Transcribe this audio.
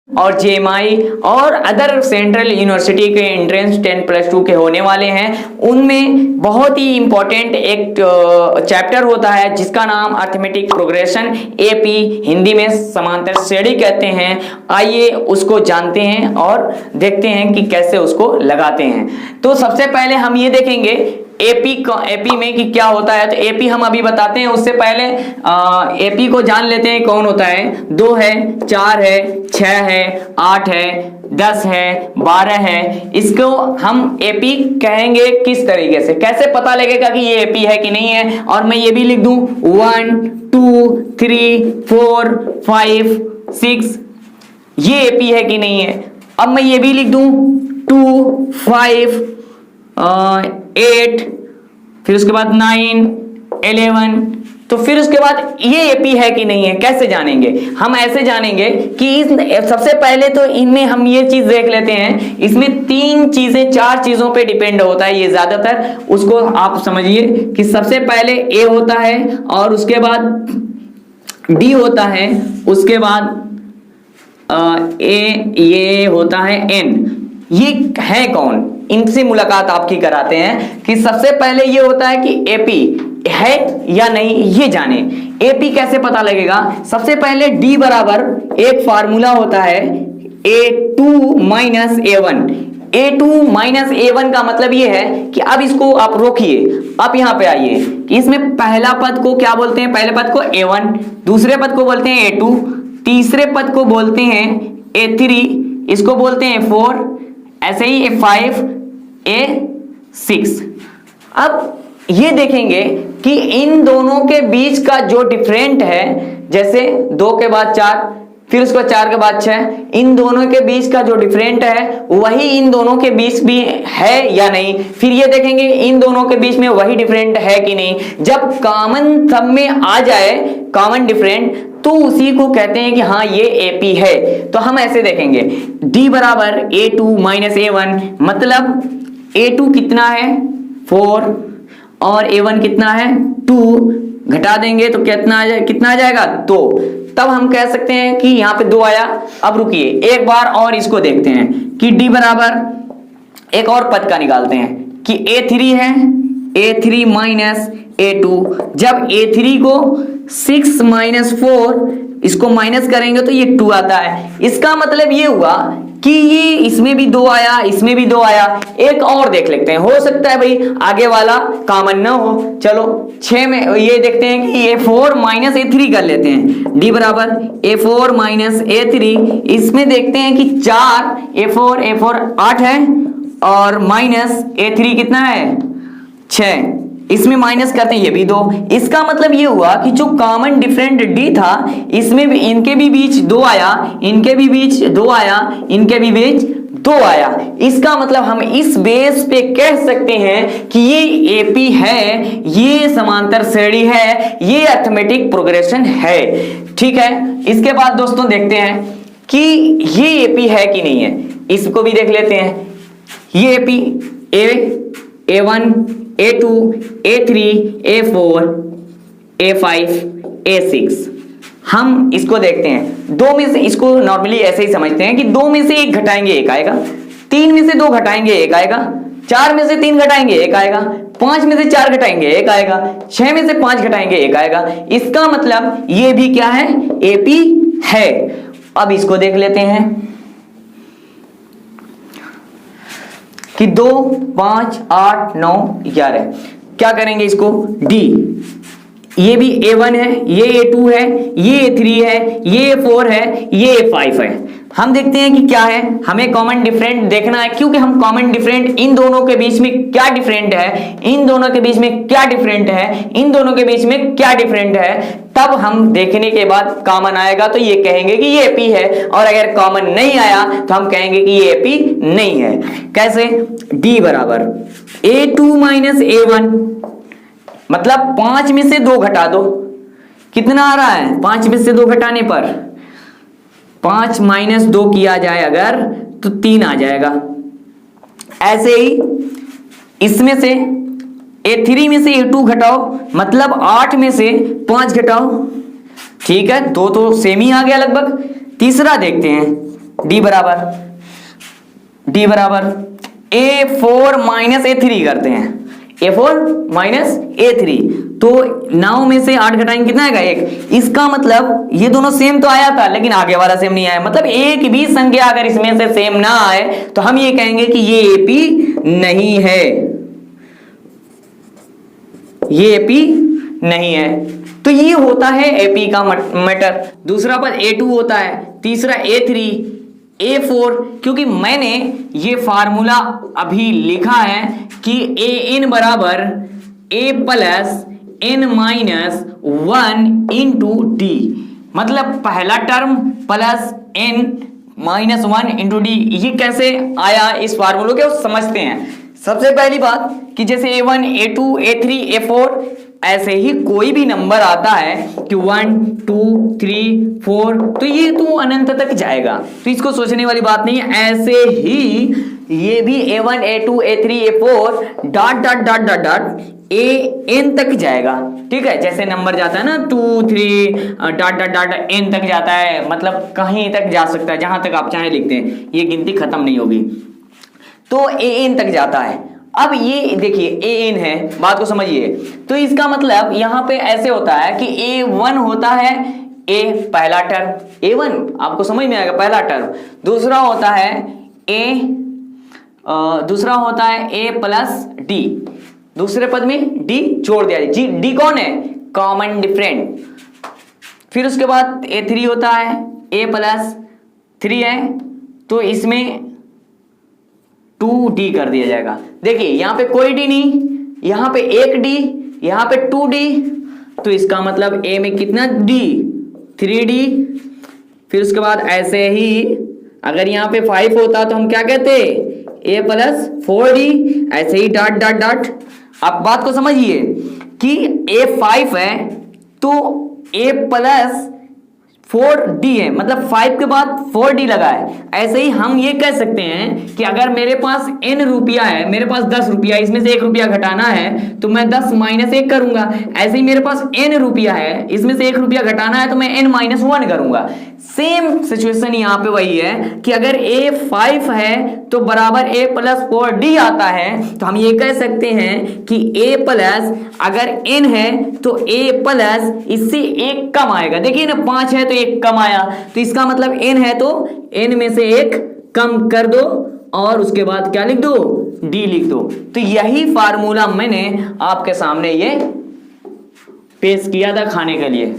और जेएमआई और other central university के एंट्रेंस 10+2 के होने वाले हैं, उनमें बहुत ही इंपॉर्टेंट एक चैप्टर होता है जिसका नाम अरिथमेटिक प्रोग्रेशन, एपी हिंदी में समांतर श्रेणी कहते हैं। आइए उसको जानते हैं और देखते हैं कि कैसे उसको लगाते हैं। तो सबसे पहले हम ये देखेंगे एपी में कि क्या होता है। तो एपी हम अभी बताते हैं, उससे पहले एपी को जान लेते हैं कौन होता है। 2 है, 4 है, 6 है, 8 है, 10 है, 12 है। इसको हम एपी कहेंगे किस तरीके से, कैसे पता लगेगा कि ये एपी है कि नहीं है। और मैं ये भी लिख दूं 1 2 3 4 5 6, ये एपी है कि नहीं है। अब मैं ये भी लिख दूं 2 5 8, फिर उसके बाद 9 11, तो फिर उसके बाद ये एपी है कि नहीं है कैसे जानेंगे। हम ऐसे जानेंगे कि सबसे पहले तो इनमें हम ये चीज देख लेते हैं, इसमें 3 चीजें 4 चीजों पे डिपेंड होता है ये ज्यादातर। उसको आप समझिए कि सबसे पहले ए होता है और उसके बाद डी होता है, उसके बाद ये होता है एन। ये है कौन, इनसे मुलाकात आपकी कराते हैं कि सबसे पहले ये होता है कि एपी है या नहीं ये जाने। एपी कैसे पता लगेगा, सबसे पहले डी बराबर एक फार्मूला होता है A2 minus A1। A2 minus A1 का मतलब ये है कि अब इसको आप रोकिए, आप यहां पे आइए कि इसमें पहला पद को क्या बोलते हैं, पहले पद को A1, दूसरे पद को बोलते हैं A2, तीसरे पद को बोलते हैं A3, इसको बोलते हैं 4, ऐसे ही A5 A6। अब ये देखेंगे कि इन दोनों के बीच का जो डिफरेंट है, जैसे 2 के बाद 4, फिर उसके बाद 4 के बाद 6, इन दोनों के बीच का जो डिफरेंट है वही इन दोनों के बीच भी है या नहीं। फिर ये देखेंगे इन दोनों के बीच में वही डिफरेंट है कि नहीं। जब कॉमन सब में आ जाए कॉमन डिफरेंट, तो उसी को कहते हैं कि हाँ ये एपी है। तो हम ऐसे देखेंगे D बराबर A2 माइनस A1, मतलब A2 कितना है 4 और A1 कितना है 2, घटा देंगे तो कितना आ जाएगा 2। तब हम कह सकते हैं कि यहाँ पे 2 आया। अब रुकिए एक बार और इसको देखते हैं कि D बराबर एक और पद का निकालते हैं कि A3 है, A3 माइनस A2। जब A3 को 6 माइनस 4 इसको माइनस करेंगे तो ये 2 आता है। इसका मतलब ये हुआ कि ये इसमें भी 2 आया, इसमें भी 2 आया। एक और देख लेते हैं, हो सकता है भाई आगे वाला कॉमन ना हो। चलो 6 में ये देखते हैं कि A4 माइनस A3 कर लेते हैं। D बराबर A4 माइनस A3, इसमें देखते हैं कि 4 A4 8 है और माइनस A3 कितना है 6, इसमें माइनस करते हैं ये भी 2। इसका मतलब ये हुआ कि जो कॉमन डिफरेंट D था इसमें भी इनके भी बीच 2 आया, इनके भी बीच 2 आया, इनके भी बीच 2 आया। इसका मतलब हम इस बेस पे कह सकते हैं कि ये एपी है, ये समांतर श्रेणी है, ये अरिथमेटिक प्रोग्रेशन है। ठीक है, इसके बाद दोस्तों देखते हैं कि ये एपी है कि नहीं है। इसको भी देख लेते हैं। ये AP A1 A2 A3 A4 A5 A6, हम इसको देखते हैं। 2 में से, इसको नॉर्मली ऐसे ही समझते हैं कि 2 में से 1 घटाएंगे 1 आएगा, 3 में से 2 घटाएंगे 1 आएगा, 4 में से 3 घटाएंगे 1 आएगा, 5 में से 4 घटाएंगे 1 आएगा, 6 में से 5 घटाएंगे 1 आएगा। इसका मतलब ये भी क्या है, एपी है। अब इसको देख लेते हैं कि 2 5 8 9 11, क्या करेंगे इसको D, ये भी A1 है, ये A2 है, ये A3 है, ये A4 है, ये A5 है। हम देखते हैं कि क्या है, हमें कॉमन डिफरेंट देखना है, क्योंकि हम कॉमन डिफरेंट इन दोनों के बीच में क्या डिफरेंट है, इन दोनों के बीच में क्या डिफरेंट है, इन दोनों के बीच में क्या डिफरेंट है, तब हम देखने के बाद कॉमन आएगा तो ये कहेंगे कि ये एपी है, और अगर कॉमन नहीं आया तो हम कहेंगे कि ये एपी नहीं है। कैसे, D बराबर A2 माइनस A1, मतलब 5 में से 2 घटा दो, कितना आ रहा है 5 में से 2 घटाने पर 5 माइनस 2 किया जाए अगर तो 3 आ जाएगा। ऐसे ही इसमें से A3 में से A2 घटाओ, मतलब 8 में से 5 घटाओ, ठीक है, 2 तो सेम ही आ गया लगभग। तीसरा देखते हैं डी बराबर A4 माइनस A3 करते हैं, A4 माइनस A3, तो 9 में से 8 घटाएंगे कितना आएगा 1। इसका मतलब ये दोनों सेम तो आया था लेकिन आगे वाला सेम नहीं आया, मतलब एक भी संख्या अगर इसमें से सेम ना आए तो हम ये कहेंगे कि ये AP नहीं है, ये AP नहीं है। तो ये होता है AP का मैटर। दूसरा पद A2 होता है, तीसरा A3, A4, क्योंकि मैंने ये फार्मूला अभी लिखा है कि AN बराबर A plus N minus 1 into D, मतलब पहला term plus N minus 1 into D। ये कैसे आया इस फार्मूले के वो समझते हैं। सबसे पहली बात कि जैसे A1, A2, A3, A4, ऐसे ही कोई भी नंबर आता है कि 1, 2, 3, 4, तो ये तो अनंत तक जाएगा, तो इसको सोचने वाली बात नहीं है। ऐसे ही ये भी A1, A2, A3, A4 dot dot dot dot dot AN तक जाएगा, ठीक है। जैसे नंबर जाता है ना 2, 3 डॉट डॉट डॉट N तक जाता है, मतलब कहीं तक जा सकता है, जहां तक आप चाहे लिखते हैं, ये गिनती खत्म नहीं होगी, तो AN तक जाता है। अब ये देखिए AN है, बात को समझिए। तो इसका मतलब यहां पे ऐसे होता है कि A1 होता है A पहला टर्म, A1 आपको समझ में आएगा पहला टर्म। दूसरा होता है A प्लस D, दूसरे पद में D जोड़ दिया जी। D कौन है? Common different. फिर उसके बाद A3 होता है A प्लस 3 है, तो इसमें 2D कर दिया जाएगा। देखिए यहां पे कोई D नहीं, यहां पे एक D, यहां पे 2D, तो इसका मतलब A में कितना D 3D। फिर उसके बाद ऐसे ही अगर यहां पे 5 होता तो हम क्या कहते A प्लस 4D, ऐसे ही डॉट डॉट डॉट। अब बात को समझिए कि A5 है तो A प्लस 4D है, मतलब 5 के बाद 4D लगा है। ऐसे ही हम ये कह सकते हैं कि अगर मेरे पास n रुपया है, मेरे पास 10 रुपया, इसमें से 1 रुपया घटाना है तो मैं 10 माइनस 1 करूंगा। ऐसे ही मेरे पास n रुपया है, इसमें से 1 रुपया घटाना है तो मैं n माइनस 1 करूंगा। सेम सिचुएशन यहाँ पे वही है कि अगर A5 है तो बराबर A प्लस 4D आता है, तो हम ये कह सकते हैं कि A प्लस अगर n है तो A प्लस इससे 1 कम आएगा। देखिए ना 5 है तो 1 कम आया, तो इसका मतलब n है तो n में से 1 कम कर दो और उसके बाद क्या लिख दो D लिख दो। तो यही फार्मूला मैंने आपके सामने ये पेश किया था खाने के लिए।